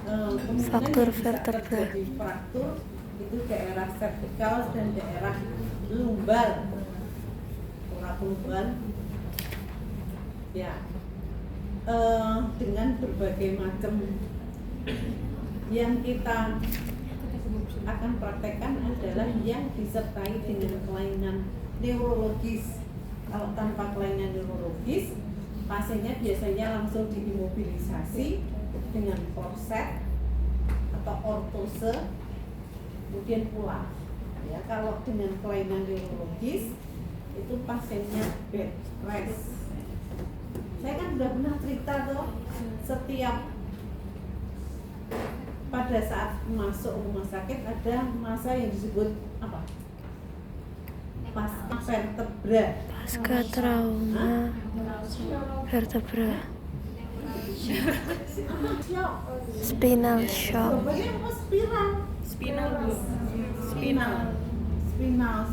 Kemungkinan Faktor yang bisa vertebra. terjadi fraktur itu daerah cervical dan daerah lumbar, tulang lumbar ya, dengan berbagai macam yang kita akan praktekkan adalah yang disertai dengan kelainan neurologis. Kalau tanpa kelainan neurologis, pasiennya biasanya langsung diimobilisasi dengan korset atau ortose, kemudian pulang. Ya, kalau dengan kelainan neurologis itu pasiennya bed rest. Saya kan sudah pernah cerita tuh, setiap pada saat masuk rumah sakit ada masa yang disebut apa? Pasca vertebra. Pasca trauma vertebra. Spinal shock. Bapaknya apa? Spinal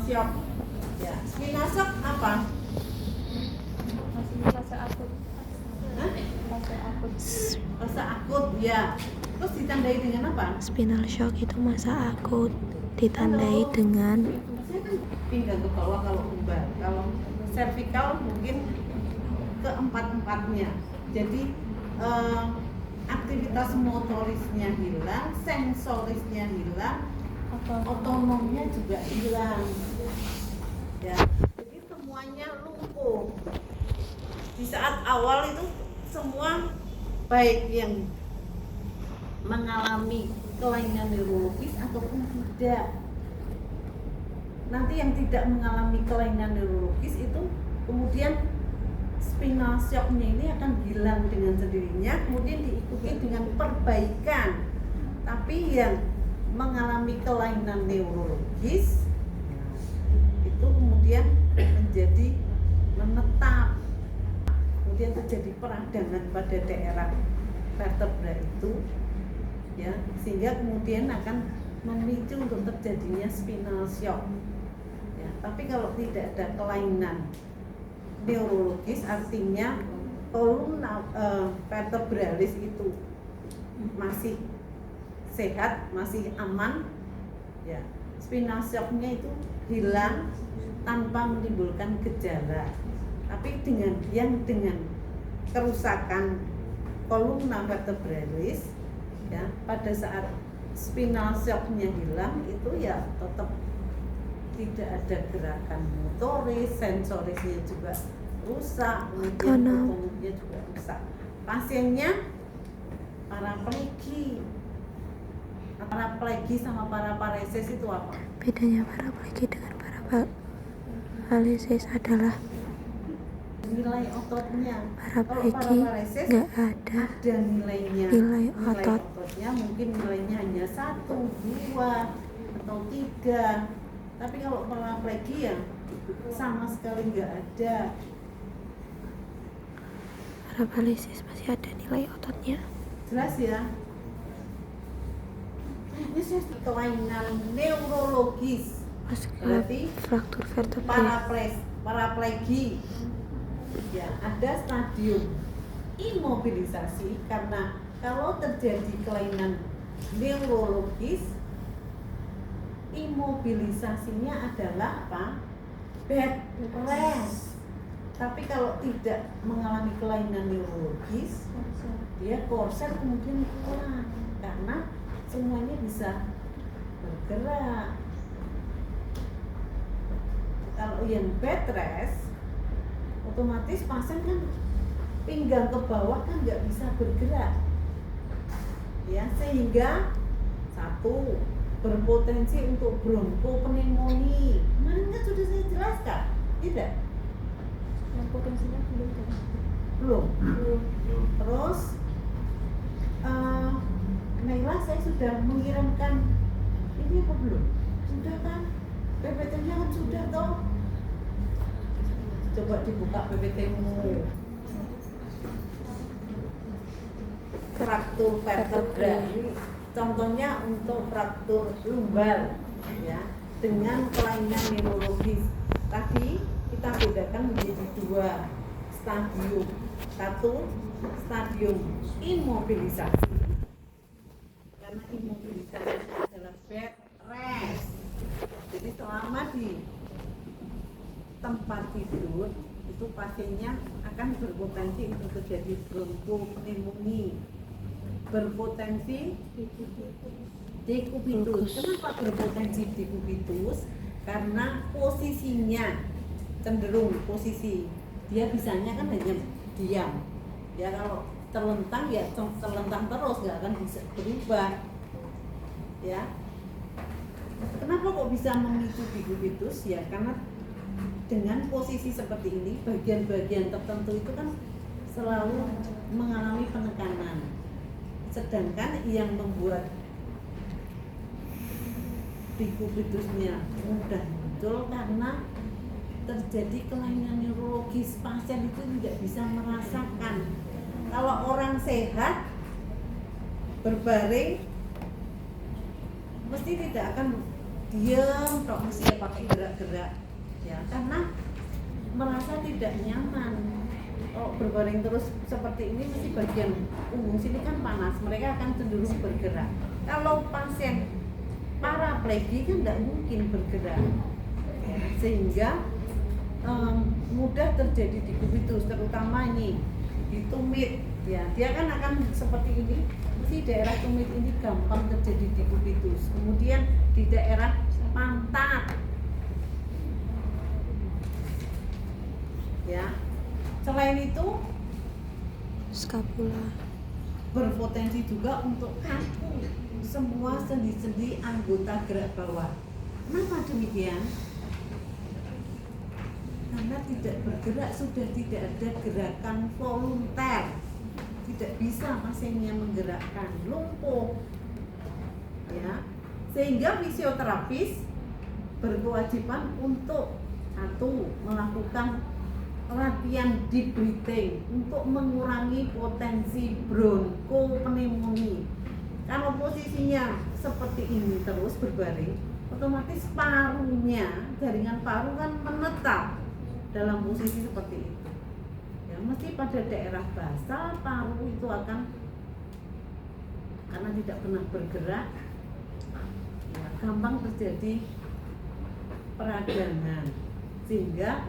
shock. Ya, spinal shock apa? Fase akut. Hah? Fase akut. Fase akut ya. Terus ditandai dengan apa? Spinal shock itu masa akut, ditandai dengan Saya kan pinggang ke bawah kalau lumbar, kalau cervical mungkin keempat-empatnya. Jadi aktivitas motorisnya hilang, sensorisnya hilang, otonomnya juga hilang. Ya, jadi semuanya lumpuh. Di saat awal itu semua baik yang mengalami kelainan neurologis ataupun tidak. Nanti yang tidak mengalami kelainan neurologis itu kemudian spinal shock-nya ini akan hilang dengan sendirinya, kemudian diikuti dengan perbaikan. Tapi yang mengalami kelainan neurologis itu kemudian menjadi menetap, kemudian terjadi peradangan pada daerah vertebra itu, ya, sehingga kemudian akan memicu untuk terjadinya spinal shock. Ya, tapi kalau tidak ada kelainan neurologis, artinya kolumna vertebralis itu masih sehat, masih aman, ya, spinal shock-nya itu hilang tanpa menimbulkan gejala. Tapi dengan kerusakan kolumna vertebralis, ya, pada saat spinal shock-nya hilang itu ya tetap tidak ada gerakan motoris, sensorisnya juga rusak, kemudian otonomnya juga rusak. Pasiennya paraplegi sama paraparesis itu apa? bedanya paraplegi dengan parapalesis adalah Nilai ototnya. paraplegi nggak ada nilainya. nilai otot. Ototnya mungkin nilainya hanya 1, 2 atau 3. Tapi kalau paraplegi ya sama sekali nggak ada. Parapalesis masih ada nilai ototnya. Jelas ya? Ini saya kelainan neurologis. Berarti Fraktur vertebra. paraplegi. Ya, ada stadium imobilisasi, karena kalau terjadi kelainan neurologis, imobilisasinya adalah apa? Bed rest. Tapi kalau tidak mengalami kelainan neurologis, dia korset kemudian kurang karena semuanya bisa bergerak. Kalau yang bed rest, otomatis pasien kan pinggang ke bawah kan nggak bisa bergerak, ya, sehingga satu, berpotensi untuk bronkopneumonia. Kemarin kan sudah saya jelaskan, tidak? Yang potensinya Belum. Terus Naila, saya sudah mengirimkan ini apa belum? Sudah kan? PPT-nya kan sudah toh. Coba dibuka PPT-mu. Fraktur vertebra. Contohnya untuk fraktur lumbar, ya, dengan kelainan neurologis. Tadi kita bedakan menjadi 2 stadium. Satu, stadium imobilisasi. tempat tidur itu pasiennya akan berpotensi untuk terjadi bronkopneumonia, berpotensi dekubitus. Kenapa berpotensi dekubitus? Karena posisinya cenderung posisi dia bisanya kan hanya diam. Ya kalau terlentang ya terlentang terus, nggak akan bisa berubah. Ya. Kenapa kok bisa memicu dekubitus? Ya karena dengan posisi seperti ini bagian-bagian tertentu itu kan selalu mengalami penekanan. Sedangkan yang membuat dekubitusnya mudah muncul karena terjadi kelainan neurologis. Pasien itu tidak bisa merasakan. Kalau orang sehat berbaring mesti tidak akan diam, mesti pakai gerak-gerak, ya karena merasa tidak nyaman. Kalau berbaring terus seperti ini mesti bagian punggung sini kan panas, mereka akan cenderung bergerak. Kalau pasien paraplegi kan tidak mungkin bergerak, ya, sehingga mudah terjadi dekubitus, terutama ini di tumit, ya dia kan akan seperti ini. Di daerah tumit ini gampang terjadi dekubitus. Kemudian di daerah pantat, ya. Selain itu, Skapula. berpotensi juga untuk kaku semua sendi-sendi anggota gerak bawah. Kenapa demikian? Karena tidak bergerak, sudah tidak ada gerakan volunter. Tidak bisa pasiennya menggerakkan, lumpuh, ya. Sehingga fisioterapis berkewajiban untuk satu, melakukan latihan deep breathing untuk mengurangi potensi bronkopneumonia. Kalau posisinya seperti ini terus berbaring, otomatis parunya, jaringan paru kan menetap dalam posisi seperti itu. Mesti pada daerah basal paru itu akan, karena tidak pernah bergerak, ya, gampang terjadi peradangan. Sehingga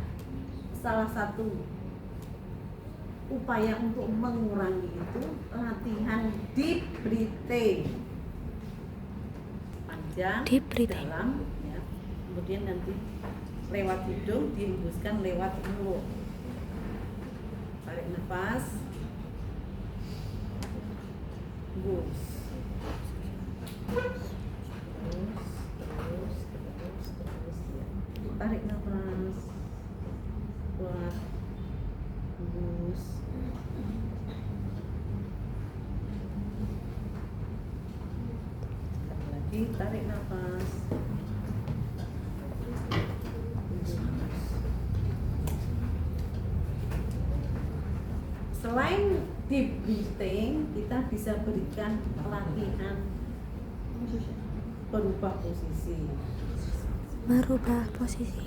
salah satu upaya untuk mengurangi itu latihan deep breathing, panjang, Deep breathing. dalam, ya. Kemudian nanti lewat hidung dihembuskan lewat mulut. Tarik nafas, hembus, terus, ya. Tarik nafas, kuat, hembus. Sekali lagi, tarik nafas. Selain deep breathing, kita bisa berikan latihan berubah posisi. Merubah posisi.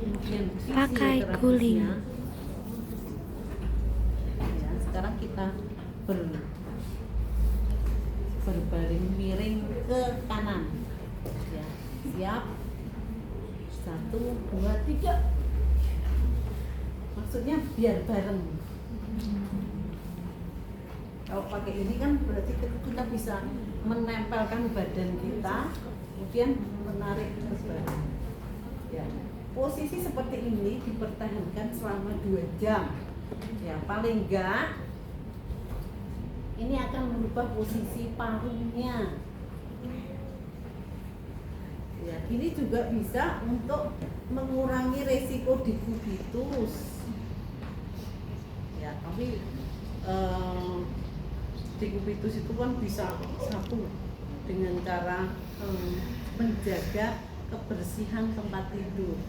Kemudian Pakai fisioterapisnya, guling. ya, sekarang kita berbaring miring ke kanan, ya. Siap, 1, 2, 3. Maksudnya biar bareng. Kalau pakai ini kan berarti kita bisa menempelkan badan kita, kemudian menarik ke badan. Ya. Posisi seperti ini dipertahankan selama 2 jam. Ya, paling enggak ini akan merubah posisi parunya. Ya, ini juga bisa untuk mengurangi resiko dekubitus. Ya, tapi dekubitus itu kan bisa satu dengan cara menjaga kebersihan tempat tidur,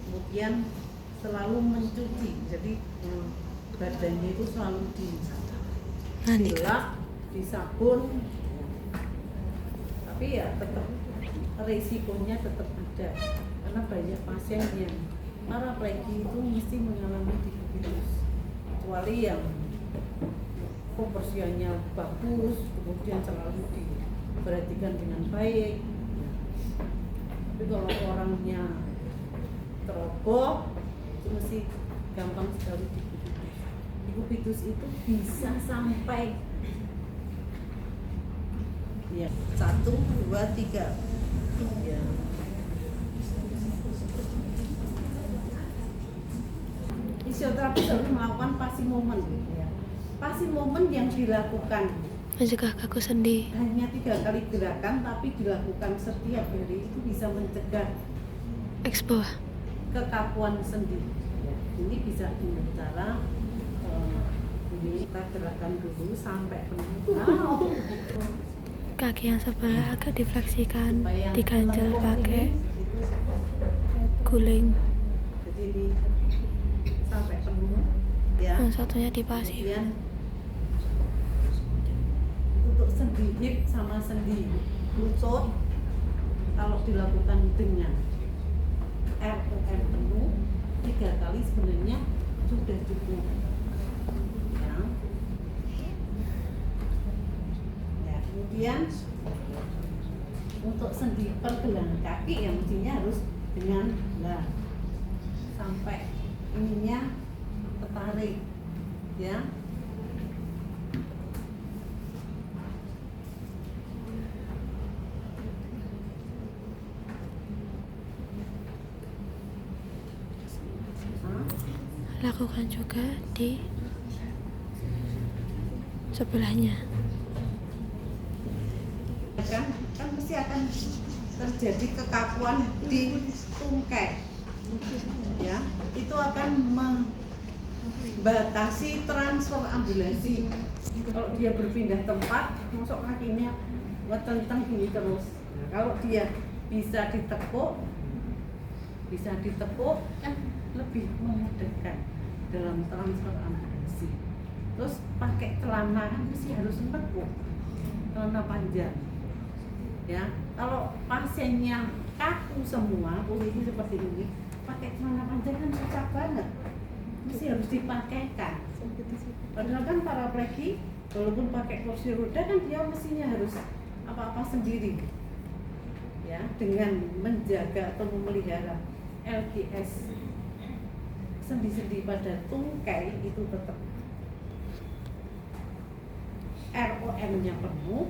kemudian selalu mencuci, jadi badannya itu selalu dilap, disabun, tapi ya tetap resikonya tetap ada karena banyak pasien yang paraplegi itu mesti mengalami dekubitus, kecuali yang kebersihannya bagus, kemudian selalu diperhatikan dengan baik. Tapi kalau orangnya teroboh, itu mesti gampang sekali dikubitus. Dikubitus itu bisa sampai ya 1, 2, 3 ya. Fisioterapis harus melakukan pasimomen ya. Pasimomen yang dilakukan Mencegah kaku sendi. hanya 3 kali gerakan tapi dilakukan setiap hari itu bisa mencegah X bawah. kekakuan sendi ya. Ini bisa dengan cara ini kita gerakan dulu sampai penuh. Kaki yang sebelah agak difleksikan, Supaya yang diganjel melengkung pakai ini, itu guling. jadi ini sampai penuh ya. Yang satunya dipasif. Kemudian untuk sendi hip sama sendi lutut kalau dilakukan dengan ROM penuh 3 kali sebenarnya sudah cukup ya. Ya, kemudian untuk sendi pergelangan kaki yang mestinya harus dengan sampai ininya tertarik ya. Lakukan juga di sebelahnya. Kan pasti akan terjadi kekakuan di tungkai ya, itu akan membatasi transfer ambulasi. Kalau dia berpindah tempat masuk kakinya wetenteng gini terus. Nah, kalau dia bisa ditekuk kan lebih memudahkan dalam transfer ambulasi. Terus pakai celana kan mesti harus menekuk, celana panjang ya. Kalau pasiennya kaku semua posisi seperti ini, pakai celana panjang kan susah banget, mesti harus dipakaikan. Padahal kan paraplegi walaupun pakai kursi roda kan dia mestinya harus apa-apa sendiri ya, dengan menjaga atau memelihara LGS sendi-sendi pada tungkai itu tetap ROM-nya penuh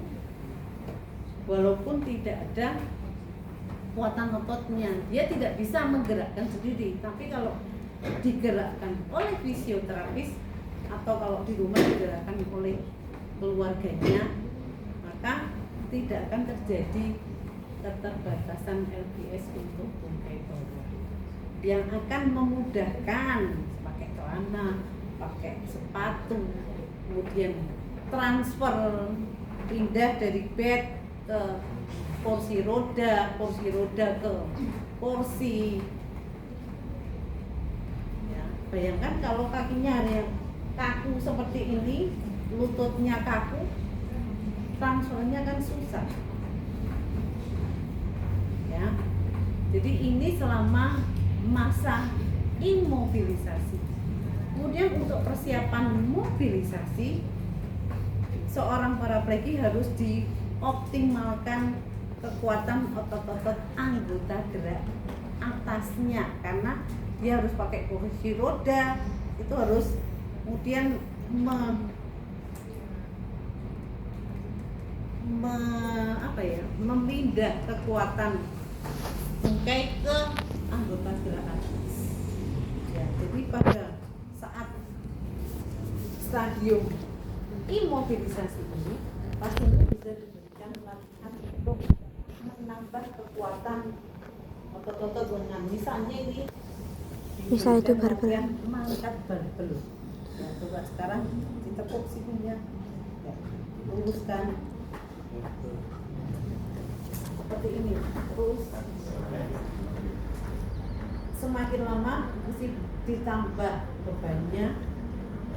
walaupun tidak ada kuatan ototnya. Dia tidak bisa menggerakkan sendiri, tapi kalau digerakkan oleh fisioterapis atau kalau di rumah digerakkan oleh keluarganya, maka tidak akan terjadi keterbatasan LGS untuk tungkai bawah, yang akan memudahkan pakai celana, pakai sepatu, kemudian transfer pindah dari bed ke kursi roda ke kursi ya. Bayangkan kalau kakinya ada yang kaku seperti ini, lututnya kaku, transfernya kan susah ya. Jadi ini selama masa imobilisasi. Kemudian untuk persiapan mobilisasi, seorang paraplegi harus dioptimalkan kekuatan otot-otot anggota gerak atasnya, karena dia harus pakai kursi roda, itu harus kemudian memindah kekuatan tungkai ke anggota gerak atas ya. Jadi pada saat stadium imobilisasi ini pasiennya bisa diberikan latihan untuk menambah kekuatan otot-otot lengan. Misalnya ini Bisa itu barbel. mengangkat barbel ya. Coba sekarang ditekuk sikunya ya, luruskan seperti ini, terus semakin lama mesti ditambah bebannya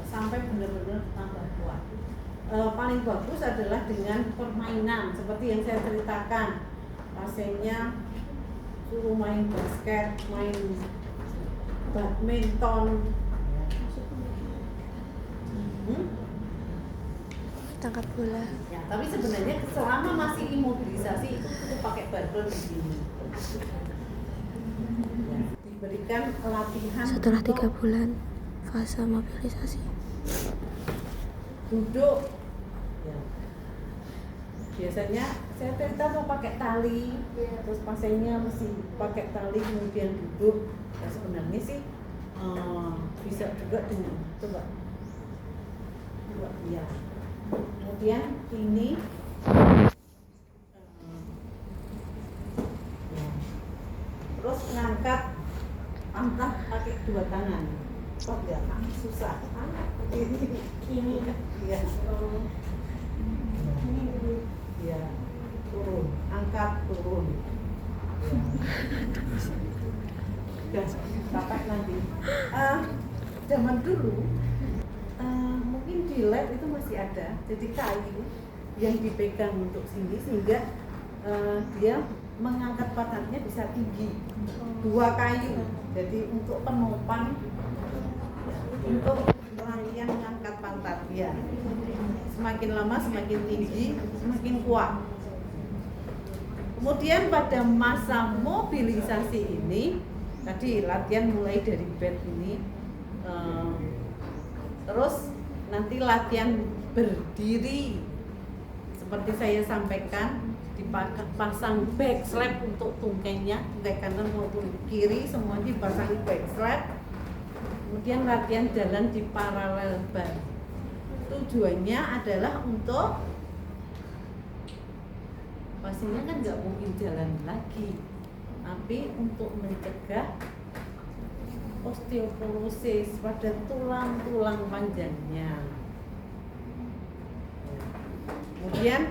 sampai benar-benar tambah kuat. Paling bagus adalah dengan permainan seperti yang saya ceritakan, pasiennya suruh main basket, main badminton, Tangkap bola. ya, tapi sebenarnya selama masih imobilisasi itu cukup pakai barbel begini ya, berikan latihan Setelah 3 untuk bulan fase mobilisasi. duduk ya. Biasanya saya cerita mau pakai tali, terus pasiennya mesti pakai tali kemudian duduk. Nah, sebenarnya sih bisa juga dengan coba ya. Kemudian ini ya. Terus ngangkat angkat pakai 2 tangan. Oh ya, susah. Ini ya. Ya, turun, angkat, turun. Ya. Kakak nanti. Zaman dulu mungkin di lab itu masih ada, jadi kayu yang dipegang untuk sini sehingga dia mengangkat pantatnya bisa tinggi. 2 kayu, jadi untuk penopang, untuk rangkaian mengangkat pantat ya. Semakin lama semakin tinggi, semakin kuat. Kemudian pada masa mobilisasi ini, tadi latihan mulai dari bed ini, terus nanti latihan berdiri, seperti saya sampaikan, dipasang back slap untuk tungkainya, tungkai kanan maupun kiri semuanya dipasang back slap. Kemudian latihan jalan di paralel bar. Tujuannya adalah untuk pasiennya kan nggak mungkin jalan lagi, tapi untuk mencegah osteoporosis pada tulang-tulang panjangnya. Kemudian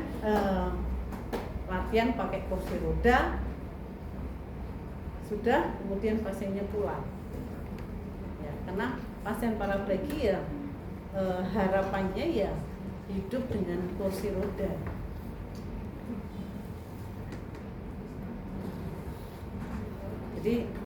latihan pakai kursi roda sudah, kemudian pasiennya pulang ya, karena pasien paraplegia harapannya ya hidup dengan kursi roda. Jadi